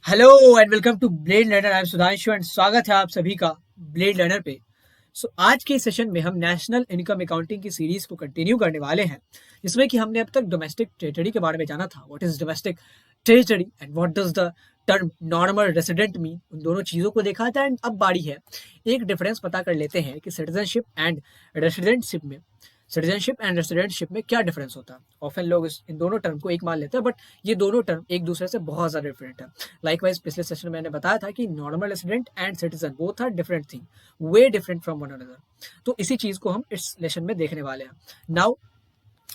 Hello and welcome to blade learner. I am Sudhanshu and स्वागत है आप सभी का ब्लेड लर्नर पे। आज के सेशन में हम नेशनल इनकम अकाउंटिंग की सीरीज को कंटिन्यू करने वाले हैं, जिसमें कि हमने अब तक डोमेस्टिक टेरिटरी के बारे में जाना था। What is domestic territory and what does the term normal resident mean, उन दोनों चीज़ों को देखा था। एंड अब बारी है एक डिफरेंस पता कर लेते हैं कि सिटीजनशिप एंड रेसिडेंटशिप में क्या डिफरेंस होता है। ऑफन लोग इन दोनों टर्म को एक मान लेते हैं, बट ये दोनों टर्म एक दूसरे से बहुत ज़्यादा डिफरेंट है। लाइकवाइज पिछले सेशन में मैंने बताया था कि normal resident and citizen both are different thing, they different from one another. तो इसी चीज़ को हम इस लेसन में देखने वाले हैं। Now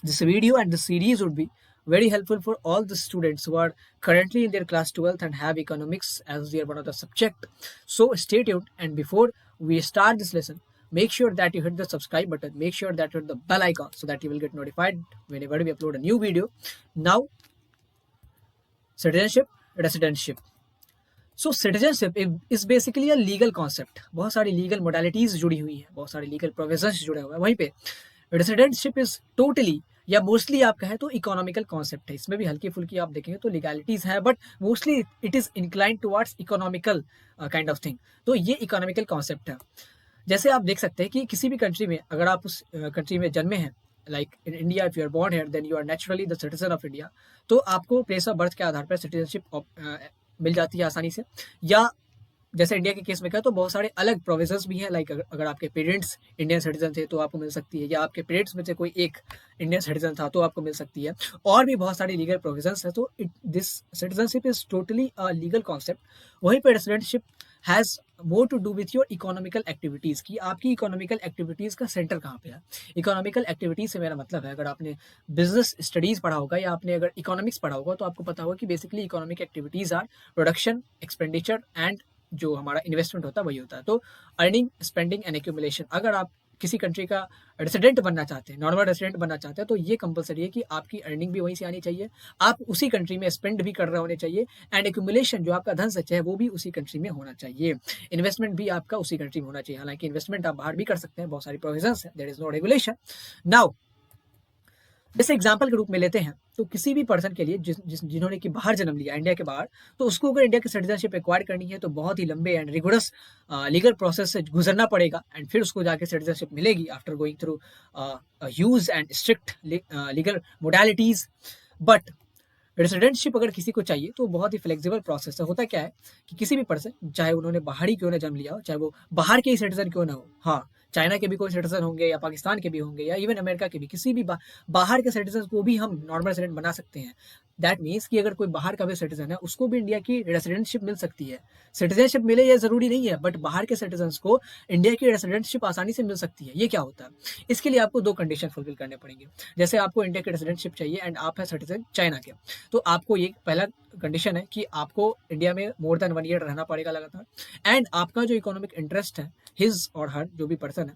this video and this series would be very helpful for all the students who are currently in their class 12th and have economics as their one of the subject. So stay tuned, and before we start this lesson, make sure that you hit the subscribe button, make sure that you hit the bell icon so that you will get notified whenever we upload a new video. Now, citizenship residentship. So citizenship is basically a legal concept. बहुत सारी legal modalities जुड़ी हुई हैं, बहुत सारे legal provisions जुड़े हुए हैं। वहीं पे रेसिडेंटशिप इज टोटली या मोस्टली आप कहें तो इकोनॉमिकल कॉन्सेप्ट है। इसमें भी हल्की फुल्की आप देखेंगे तो लीगैलिटीज है, but mostly it is incline towards economical kind of thing. तो ये इकोनॉमिकल कॉन्सेप्ट है। जैसे आप देख सकते हैं कि किसी भी कंट्री में अगर आप उस कंट्री में जन्मे हैं, like in India if you are born here then you are naturally the citizen of India, तो आपको प्लेस ऑफ बर्थ के आधार पर सिटीजनशिप मिल जाती है आसानी से। या जैसे इंडिया के केस में क्या, तो बहुत सारे अलग प्रोविजंस भी हैं। लाइक अगर आपके पेरेंट्स इंडियन सिटीजन थे तो आपको मिल सकती है, या आपके पेरेंट्स में से कोई एक इंडियन सिटीजन था तो आपको मिल सकती है। और भी बहुत सारी लीगल प्रोविजंस है। तो this citizenship is totally a legal concept. वहीं पर residentship has more to do with your economical activities की आपकी इकोनॉमिकल एक्टिविटीज़ का सेंटर कहाँ पे है। इकोनॉमिकल एक्टिविटीज़ से मेरा मतलब है, अगर आपने बिजनेस स्टडीज़ पढ़ा होगा या आपने अगर इकोनॉमिक्स पढ़ा होगा तो आपको पता होगा कि basically economic activities are production, expenditure and जो हमारा इन्वेस्टमेंट होता है वही होता है। तो अर्निंग, स्पेंडिंग एंड एक्यूमुलेशन। अगर आप किसी कंट्री का रेसिडेंट बनना चाहते हैं, नॉर्मल रेसिडेंट बनना चाहते हैं, तो ये कंपलसरी है कि आपकी अर्निंग भी वहीं से आनी चाहिए, आप उसी कंट्री में स्पेंड भी कर रहे होने चाहिए, एंड एक्यूमुलेशन जो आपका धन सच है वो भी उसी कंट्री में होना चाहिए। इन्वेस्टमेंट भी आपका उसी कंट्री में होना चाहिए। हालांकि इन्वेस्टमेंट आप बाहर भी कर सकते हैं, बहुत सारी प्रोविजंस है, there is no regulation. Now जैसे एग्जाम्पल के रूप में लेते हैं तो किसी भी पर्सन के लिए जिन्होंने कि बाहर जन्म लिया, इंडिया के बाहर, तो उसको अगर इंडिया की सिटीजनशिप एक्वायर करनी है तो बहुत ही लंबे एंड रिगोरस लीगल प्रोसेस से गुजरना पड़ेगा, एंड फिर उसको जाके सिटीजनशिप मिलेगी after going through huge and strict legal modalities. But residentship अगर किसी को चाहिए तो बहुत ही फ्लेक्सिबल प्रोसेस है। होता क्या है कि किसी भी पर्सन, चाहे उन्होंने बाहर ही क्यों ना जन्म लिया हो, चाहे वो बाहर के ही सिटीजन क्यों ना हो, हाँ चाइना के भी कोई सिटीजन होंगे या पाकिस्तान के भी होंगे या इवन अमेरिका के भी, किसी भी बाहर के सिटीजन को भी हम नॉर्मल रेसिडेंट बना सकते हैं। दैट मीन्स कि अगर कोई बाहर का भी सिटीजन है उसको भी इंडिया की रेसिडेंटशिप मिल सकती है। सिटीजनशिप मिले ये जरूरी नहीं है, बट बाहर के सिटीजन को इंडिया की रेसिडेंटशिप आसानी से मिल सकती है। ये क्या होता है, इसके लिए आपको दो कंडीशन फुलफिल करने पड़ेंगे। जैसे आपको इंडिया की रेसिडेंटशिप चाहिए एंड आप है सिटीजन चाइना के, तो आपको ये पहला कंडीशन है कि आपको इंडिया में मोर देन 1 ईयर रहना पड़ेगा लगातार, एंड आपका जो इकोनॉमिक इंटरेस्ट है, हिज और हर जो भी पर्सन है,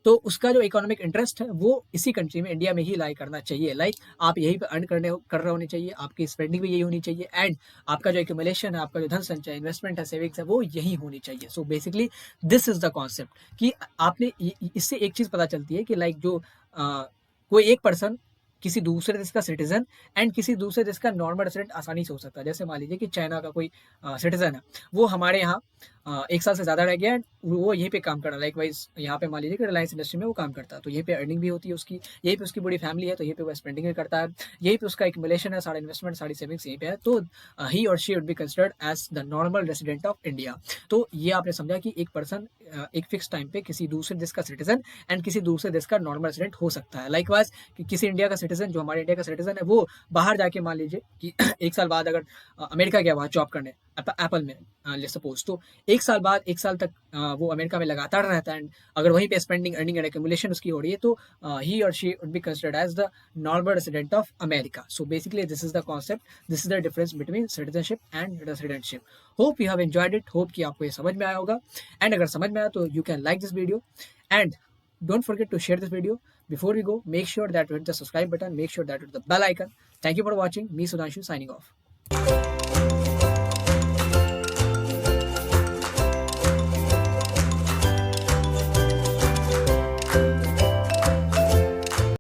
तो उसका जो इकोनॉमिक इंटरेस्ट है वो इसी कंट्री में, इंडिया में ही लाई करना चाहिए। लाइक आप यहीं पे अर्न कर रहे होने चाहिए, आपकी स्पेंडिंग भी यही होनी चाहिए, एंड आपका जो एक्यूमुलेशन है, आपका जो धन संचय, इन्वेस्टमेंट है, सेविंग्स है, वो यही होनी चाहिए। सो basically this is the concept कि आपने इससे एक चीज पता चलती है कि लाइक जो कोई एक पर्सन किसी दूसरे देश का सिटीजन एंड किसी दूसरे देश का नॉर्मल रेसिडेंट आसानी से हो सकता है। जैसे मान लीजिए कि चाइना का कोई सिटीजन है, वो हमारे यहाँ 1 साल से ज़्यादा रह गया, वो यहीं पे काम कर रहा है। लाइक वाइज यहाँ पे मान लीजिए कि रिलायंस इंडस्ट्री में वो काम करता है, तो यहीं पे अर्निंग भी होती है उसकी, यहीं पे उसकी बड़ी फैमिली है, तो यहीं पे वो स्पेंडिंग भी करता है, यहीं पे उसका एक्यूमुलेशन है, सारा इन्वेस्टमेंट, सारी सेविंग्स यहीं पे है। तो ही और she would be considered as the normal resident of India. तो ये आपने समझा कि एक पर्सन एक फिक्स टाइम पे किसी दूसरे देश का सिटीजन एंड किसी दूसरे देश का नॉर्मल रेसिडेंट हो सकता है। लाइक वाइज कि किसी इंडिया का सिटीजन जो हमारे इंडिया का सिटीजन है, वो बाहर जाके मान लीजिए कि 1 साल बाद अगर अमेरिका गया वहाँ जॉब करने, एप्पल में सपोज, तो 1 साल तक वो अमेरिका में लगातार रहता है, एंड अगर वहीं पे स्पेंडिंग, अर्निंग एंड एक्यूमुलेशन उसकी हो रही है, तो ही और she would be considered as the normal resident of America. So basically this is the concept, this is the difference between citizenship and residentship. Hope you have enjoyed it, hope कि आपको ये समझ में आया होगा, and अगर समझ में आया तो you can like this video and don't forget to share this video. Before we go, make sure that you hit the subscribe button, make sure that you hit the bell icon. Thank you for watching. Me Sudhanshu signing off.